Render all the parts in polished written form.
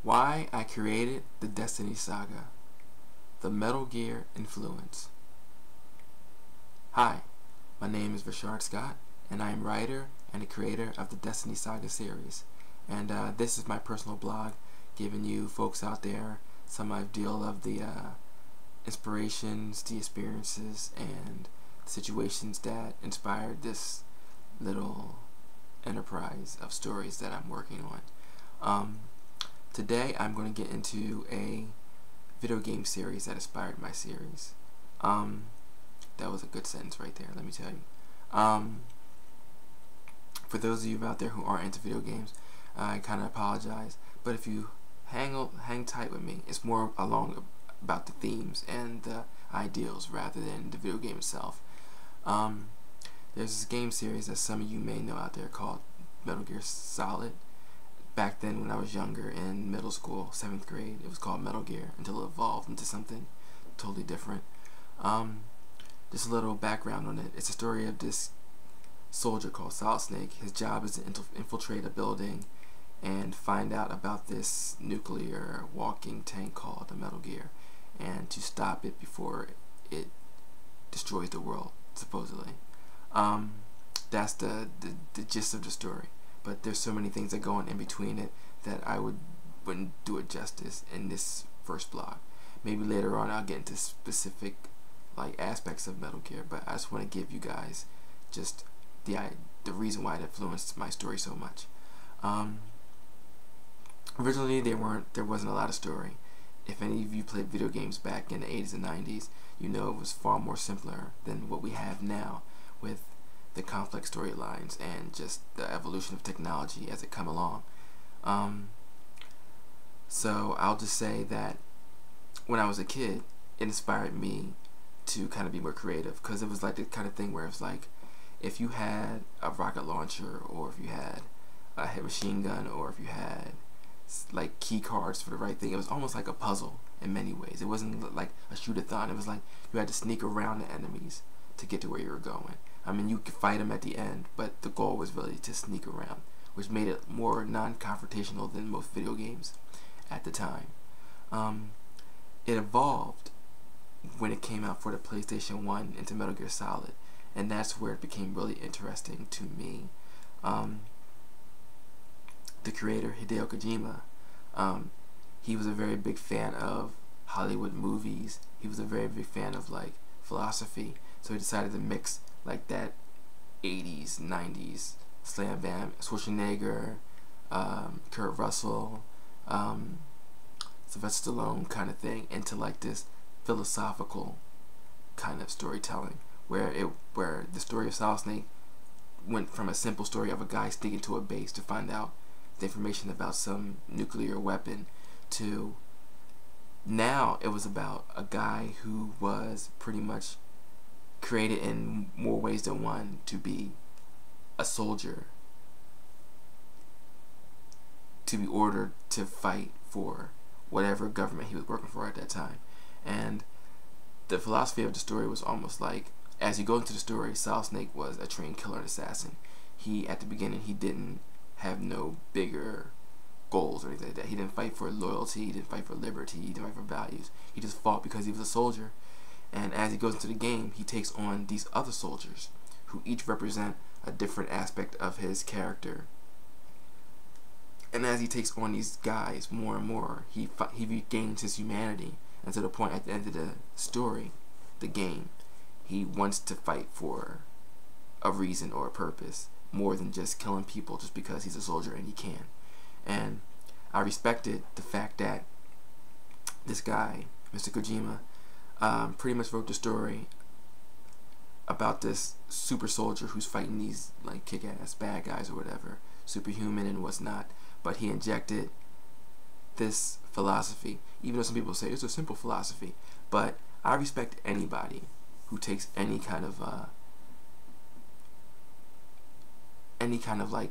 Why I created the Destiny Saga. The Metal Gear influence. Hi, my name is Richard Scott, and I am writer and the creator of the Destiny Saga series. And this is my personal blog, giving you folks out there some idea of the inspirations, the experiences, and the situations that inspired this little enterprise of stories that I'm working on. Today I'm going to get into a video game series that inspired my series. That was a good sentence right there, let me tell you. For those of you out there who aren't into video games, I kind of apologize, but if you hang tight with me, it's more along about the themes and the ideals rather than the video game itself. There's this game series that some of you may know out there called Metal Gear Solid. Back then when I was younger in middle school, 7th grade, it was called Metal Gear until it evolved into something totally different. Just a little background on it. It's a story of this soldier called Solid Snake. His job is to infiltrate a building and find out about this nuclear walking tank called the Metal Gear, and to stop it before it destroys the world, supposedly. That's the gist of the story. But there's so many things that go on in between it that I wouldn't do it justice in this first blog. Maybe later on I'll get into specific aspects of Metal Gear, but I just want to give you guys just the reason why it influenced my story so much. Originally there wasn't a lot of story. If any of you played video games back in the 80s and 90s, you know it was far more simpler than what we have now, with the complex storylines and just the evolution of technology as it come along. So I'll just say that when I was a kid, it inspired me to kind of be more creative, because it was like the kind of thing where it's like, if you had a rocket launcher, or if you had a heavy machine gun, or if you had like key cards for the right thing, it was almost like a puzzle in many ways. It wasn't like a shoot-a-thon. It was like you had to sneak around the enemies to get to where you were going. I mean, you could fight them at the end, but the goal was really to sneak around, which made it more non-confrontational than most video games at the time. It evolved when it came out for the PlayStation 1 into Metal Gear Solid, and that's where it became really interesting to me. The creator, Hideo Kojima, he was a very big fan of Hollywood movies. He was a very big fan of philosophy, so he decided to mix that 80s, 90s slam bam, Schwarzenegger, Kurt Russell, Sylvester Stallone kind of thing into this philosophical kind of storytelling, where the story of Solid Snake went from a simple story of a guy sneaking to a base to find out the information about some nuclear weapon, to now it was about a guy who was pretty much created in more ways than one to be a soldier, to be ordered to fight for whatever government he was working for at that time. And the philosophy of the story was almost like, as you go into the story, Solid Snake was a trained killer and assassin. At the beginning, he didn't have no bigger goals or anything like that. He didn't fight for loyalty, he didn't fight for liberty, he didn't fight for values. He just fought because he was a soldier. And as he goes into the game, he takes on these other soldiers who each represent a different aspect of his character. And as he takes on these guys more and more, he regains his humanity, and to the point at the end of the story, the game, he wants to fight for a reason or a purpose, more than just killing people just because he's a soldier and he can. And I respected the fact that this guy, Mr. Kojima, pretty much wrote the story about this super soldier who's fighting these kick-ass bad guys or whatever, superhuman and what's not, but he injected this philosophy, even though some people say it's a simple philosophy. But I respect anybody who takes any kind of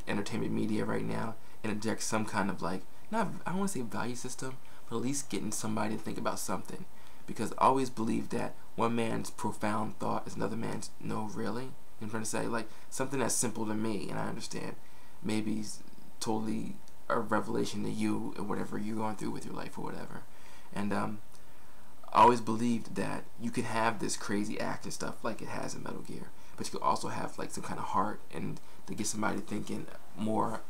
entertainment media right now and injects some kind of not, I don't want to say value system, but at least getting somebody to think about something. Because I always believe that one man's profound thought is another man's no really. I'm trying to say something that's simple to me and I understand maybe totally a revelation to you or whatever you're going through with your life or whatever. And I always believed that you could have this crazy action stuff like it has in Metal Gear, but you could also have like some kind of heart and to get somebody thinking more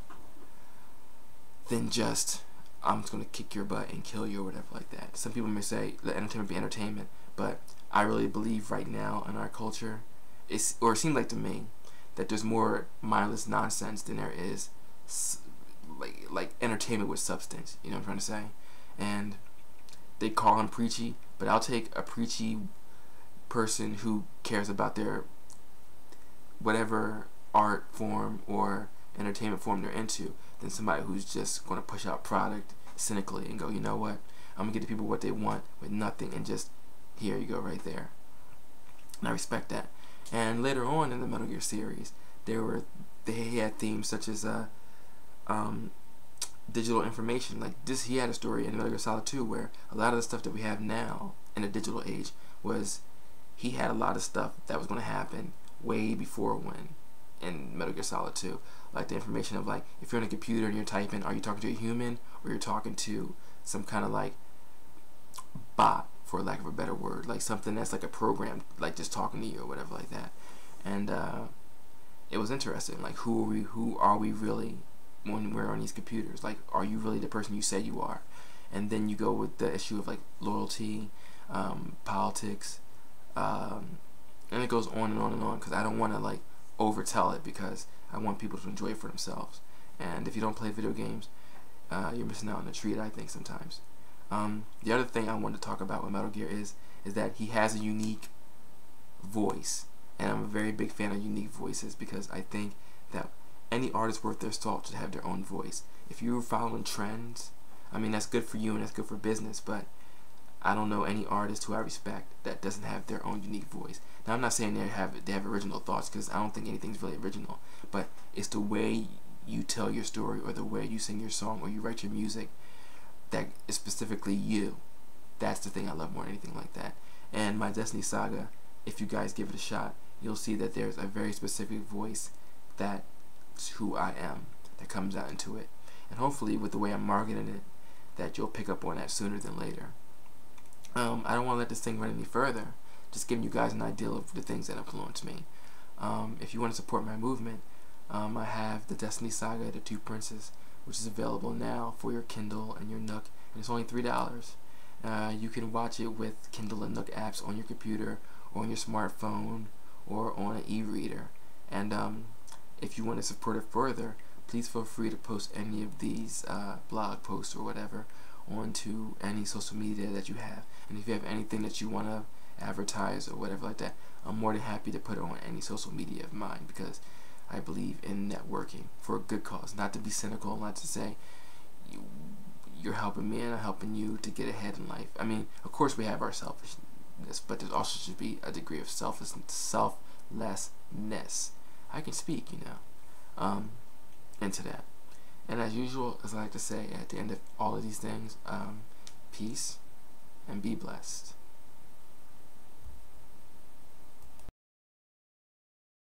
than just I'm just gonna kick your butt and kill you or whatever like that. Some people may say let entertainment be entertainment, but I really believe right now in our culture, it seems like to me that there's more mindless nonsense than there is like entertainment with substance. You know what I'm trying to say? And they call him preachy, but I'll take a preachy person who cares about their whatever art form or entertainment form they're into than somebody who's just going to push out product cynically and go, you know what, I'm going to get the people what they want with nothing and just here you go right there. And I respect that. And later on in the Metal Gear series, they had themes such as digital information. Like this, he had a story in Metal Gear Solid 2 where a lot of the stuff that we have now in the digital age was he had a lot of stuff that was going to happen way before when in Metal Gear Solid 2. Like the information of like if you're on a computer and you're typing, are you talking to a human or you're talking to some kind of like bot, for lack of a better word, like something that's like a program, like just talking to you or whatever like that. And it was interesting. Like who are we really when we're on these computers? Like, are you really the person you say you are? And then you go with the issue of like loyalty, politics, and it goes on and on and on. Because I don't want to like overtell it because I want people to enjoy it for themselves. And if you don't play video games, you're missing out on a treat, I think sometimes. The other thing I wanted to talk about with Metal Gear is that he has a unique voice, and I'm a very big fan of unique voices because I think that any artist worth their salt should have their own voice. If you're following trends, I mean that's good for you and that's good for business, but I don't know any artist who I respect that doesn't have their own unique voice. Now I'm not saying they have original thoughts because I don't think anything's really original, but it's the way you tell your story or the way you sing your song or you write your music that is specifically you. That's the thing I love more than anything like that. And my Destiny Saga, if you guys give it a shot, you'll see that there's a very specific voice that's who I am that comes out into it. And hopefully with the way I'm marketing it, that you'll pick up on that sooner than later. I don't want to let this thing run any further. Just giving you guys an idea of the things that influence me. If you want to support my movement, I have the Destiny Saga, The Two Princes, which is available now for your Kindle and your Nook, and it's only $3. You can watch it with Kindle and Nook apps on your computer or on your smartphone or on an e-reader. And if you want to support it further, please feel free to post any of these blog posts or whatever onto any social media that you have. And if you have anything that you want to advertise or whatever like that, I'm more than happy to put it on any social media of mine because I believe in networking for a good cause. Not to be cynical, not to say you're helping me and I'm helping you to get ahead in life. I mean, of course we have our selfishness, but there also should be a degree of selflessness. I can speak, you know, into that. And as usual, as I like to say at the end of all of these things, peace and be blessed.